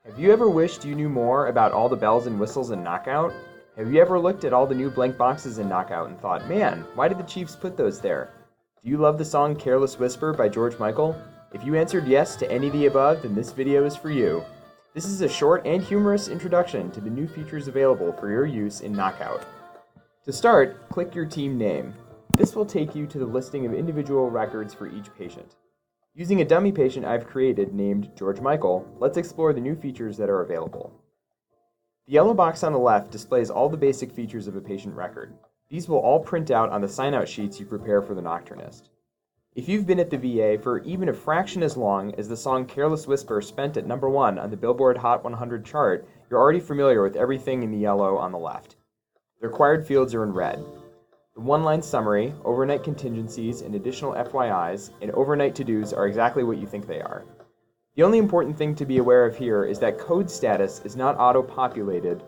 Have you ever wished you knew more about all the bells and whistles in NocOut? Have you ever looked at all the new blank boxes in NocOut and thought, man, why did the Chiefs put those there? Do you love the song Careless Whisper by George Michael? If you answered yes to any of the above, then this video is for you. This is a short and humorous introduction to the new features available for your use in NocOut. To start, click your team name. This will take you to the listing of individual records for each patient. Using a dummy patient I've created named George Michael, let's explore the new features that are available. The yellow box on the left displays all the basic features of a patient record. These will all print out on the sign-out sheets you prepare for the Nocturnist. If you've been at the VA for even a fraction as long as the song Careless Whisper spent at number 1 on the Billboard Hot 100 chart, you're already familiar with everything in the yellow on the left. The required fields are in red. The one-line summary, overnight contingencies, and additional FYIs, and overnight to-dos are exactly what you think they are. The only important thing to be aware of here is that code status is not auto-populated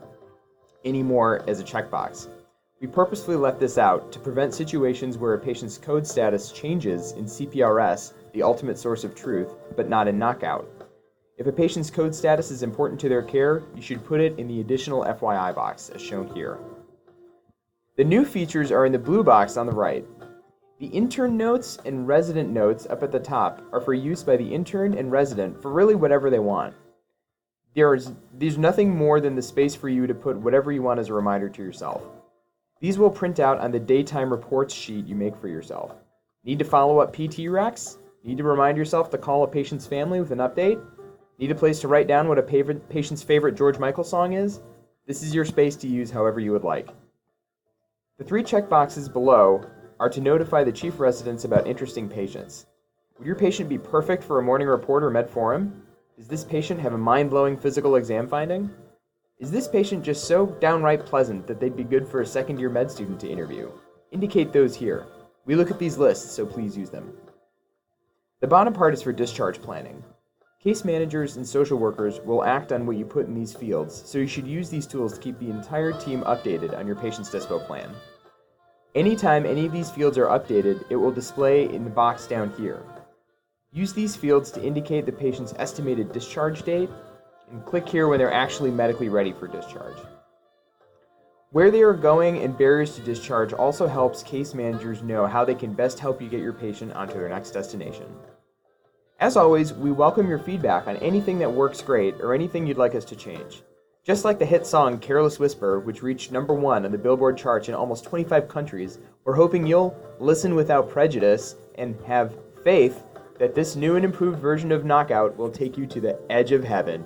anymore as a checkbox. We purposefully left this out to prevent situations where a patient's code status changes in CPRS, the ultimate source of truth, but not in NocOut. If a patient's code status is important to their care, you should put it in the additional FYI box, as shown here. The new features are in the blue box on the right. The intern notes and resident notes up at the top are for use by the intern and resident for really whatever they want. There's nothing more than the space for you to put whatever you want as a reminder to yourself. These will print out on the daytime reports sheet you make for yourself. Need to follow up PT recs? Need to remind yourself to call a patient's family with an update? Need a place to write down what a patient's favorite George Michael song is? This is your space to use however you would like. The 3 checkboxes below are to notify the chief residents about interesting patients. Would your patient be perfect for a morning report or med forum? Does this patient have a mind-blowing physical exam finding? Is this patient just so downright pleasant that they'd be good for a second-year med student to interview? Indicate those here. We look at these lists, so please use them. The bottom part is for discharge planning. Case managers and social workers will act on what you put in these fields, so you should use these tools to keep the entire team updated on your patient's dispo plan. Anytime any of these fields are updated, it will display in the box down here. Use these fields to indicate the patient's estimated discharge date, and click here when they're actually medically ready for discharge. Where they are going and barriers to discharge also helps case managers know how they can best help you get your patient onto their next destination. As always, we welcome your feedback on anything that works great or anything you'd like us to change. Just like the hit song Careless Whisper, which reached number 1 on the Billboard charts in almost 25 countries, we're hoping you'll listen without prejudice and have faith that this new and improved version of NocOut will take you to the edge of heaven.